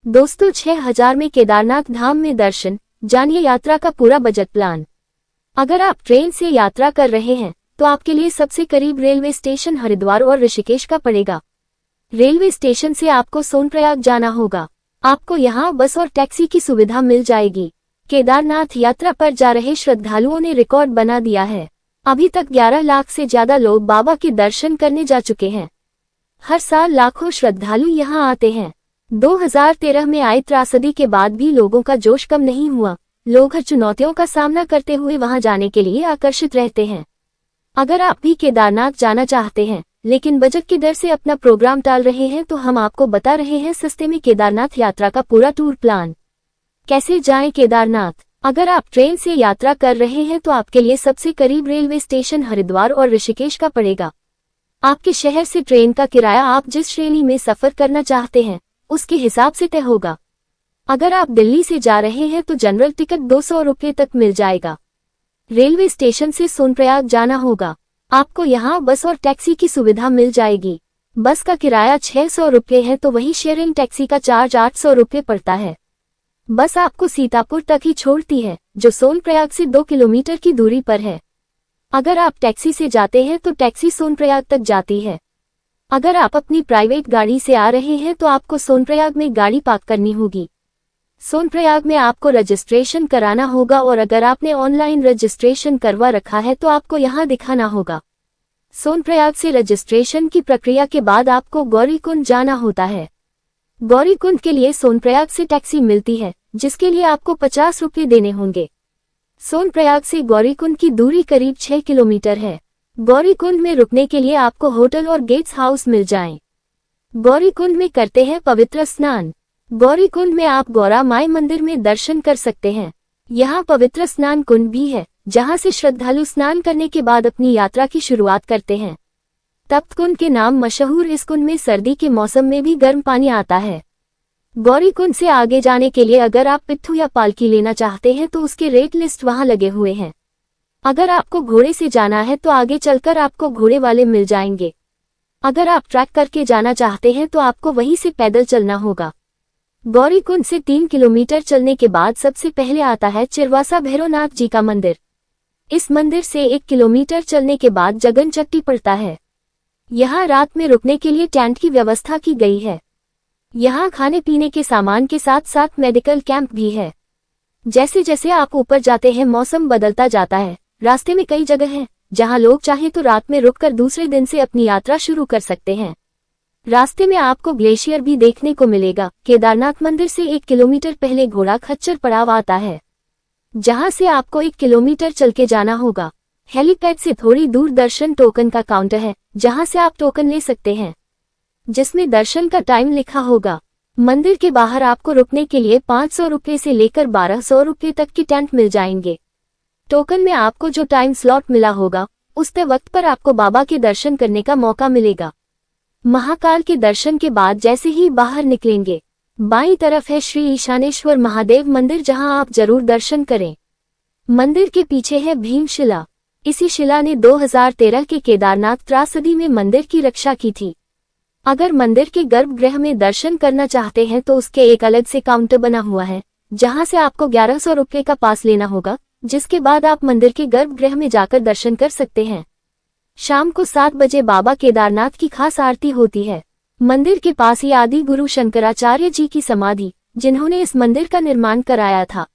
दोस्तों 6,000 में केदारनाथ धाम में दर्शन, जानिए यात्रा का पूरा बजट प्लान। अगर आप ट्रेन से यात्रा कर रहे हैं तो आपके लिए सबसे करीब रेलवे स्टेशन हरिद्वार और ऋषिकेश का पड़ेगा। रेलवे स्टेशन से आपको सोनप्रयाग जाना होगा। आपको यहां बस और टैक्सी की सुविधा मिल जाएगी। केदारनाथ यात्रा पर जा रहे श्रद्धालुओं ने रिकॉर्ड बना दिया है। अभी तक 11 लाख से ज्यादा लोग बाबा के दर्शन करने जा चुके हैं। हर साल लाखों श्रद्धालु यहां आते हैं। 2013 में आई त्रासदी के बाद भी लोगों का जोश कम नहीं हुआ। लोग हर चुनौतियों का सामना करते हुए वहां जाने के लिए आकर्षित रहते हैं। अगर आप भी केदारनाथ जाना चाहते हैं लेकिन बजट की डर से अपना प्रोग्राम टाल रहे हैं तो हम आपको बता रहे हैं सस्ते में केदारनाथ यात्रा का पूरा टूर प्लान। कैसे जाएं केदारनाथ? अगर आप ट्रेन से यात्रा कर रहे हैं तो आपके लिए सबसे करीब रेलवे स्टेशन हरिद्वार और ऋषिकेश का पड़ेगा। आपके शहर से ट्रेन का किराया आप जिस श्रेणी में सफर करना चाहते हैं उसके हिसाब से तय होगा। अगर आप दिल्ली से जा रहे हैं तो जनरल टिकट 200 रुपये तक मिल जाएगा। रेलवे स्टेशन से सोनप्रयाग जाना होगा। आपको यहां बस और टैक्सी की सुविधा मिल जाएगी। बस का किराया 600 रुपये है तो वहीं शेयरिंग टैक्सी का चार्ज 800 रुपये पड़ता है। बस आपको सीतापुर तक ही छोड़ती है जो सोनप्रयाग से 2 किलोमीटर की दूरी पर है। अगर आप टैक्सी से जाते हैं तो टैक्सी सोनप्रयाग तक जाती है। अगर आप अपनी प्राइवेट गाड़ी से आ रहे हैं तो आपको सोनप्रयाग में गाड़ी पार्क करनी होगी। सोनप्रयाग में आपको रजिस्ट्रेशन कराना होगा और अगर आपने ऑनलाइन रजिस्ट्रेशन करवा रखा है तो आपको यहां दिखाना होगा। सोनप्रयाग से रजिस्ट्रेशन की प्रक्रिया के बाद आपको गौरीकुंड जाना होता है। गौरीकुंड के लिए सोनप्रयाग से टैक्सी मिलती है जिसके लिए आपको 50 रुपये देने होंगे। सोनप्रयाग से गौरीकुंड की दूरी करीब 6 किलोमीटर है। गौरीकुंड में रुकने के लिए आपको होटल और गेस्ट हाउस मिल जाएं। गौरीकुंड में करते हैं पवित्र स्नान। गौरीकुंड में आप गौरा माई मंदिर में दर्शन कर सकते हैं। यहाँ पवित्र स्नान कुंड भी है जहाँ से श्रद्धालु स्नान करने के बाद अपनी यात्रा की शुरुआत करते हैं। तप्त कुंड के नाम मशहूर इस कुंड में सर्दी के मौसम में भी गर्म पानी आता है। गौरीकुंड से आगे जाने के लिए अगर आप पिट्ठू या पालकी लेना चाहते हैं तो उसके रेट लिस्ट वहां लगे हुए हैं। अगर आपको घोड़े से जाना है तो आगे चलकर आपको घोड़े वाले मिल जाएंगे। अगर आप ट्रैक करके जाना चाहते हैं तो आपको वहीं से पैदल चलना होगा। गौरीकुंड से 3 किलोमीटर चलने के बाद सबसे पहले आता है चिरवासा भैरवनाथ जी का मंदिर। इस मंदिर से 1 किलोमीटर चलने के बाद जगनचट्टी पड़ता है। यहाँ रात में रुकने के लिए टेंट की व्यवस्था की गई है। यहाँ खाने पीने के सामान के साथ साथ मेडिकल कैंप भी है। जैसे जैसे आप ऊपर जाते हैं मौसम बदलता जाता है। रास्ते में कई जगह हैं जहाँ लोग चाहे तो रात में रुककर दूसरे दिन से अपनी यात्रा शुरू कर सकते हैं। रास्ते में आपको ग्लेशियर भी देखने को मिलेगा। केदारनाथ मंदिर से 1 किलोमीटर पहले घोड़ा खच्चर पड़ाव आता है जहां से आपको 1 किलोमीटर चल के जाना होगा। हेलीपैड से थोड़ी दूर दर्शन टोकन का काउंटर है जहां से आप टोकन ले सकते हैं जिसमें दर्शन का टाइम लिखा होगा। मंदिर के बाहर आपको रुकने के लिए 500 रुपये से लेकर 1200 रुपये तक की टेंट मिल जाएंगे। टोकन में आपको जो टाइम स्लॉट मिला होगा उस तय वक्त पर आपको बाबा के दर्शन करने का मौका मिलेगा। महाकाल के दर्शन के बाद जैसे ही बाहर निकलेंगे बाईं तरफ है श्री ईशानेश्वर महादेव मंदिर जहां आप जरूर दर्शन करें। मंदिर के पीछे है भीमशिला। इसी शिला ने 2013 के केदारनाथ त्रासदी में मंदिर की रक्षा की थी। अगर मंदिर के गर्भगृह में दर्शन करना चाहते हैं तो उसके एक अलग से काउंटर बना हुआ है जहां से आपको 1100 रुपये का पास लेना होगा जिसके बाद आप मंदिर के गर्भगृह में जाकर दर्शन कर सकते हैं। शाम को 7 बजे बाबा केदारनाथ की खास आरती होती है। मंदिर के पास ही आदि गुरु शंकराचार्य जी की समाधि जिन्होंने इस मंदिर का निर्माण कराया था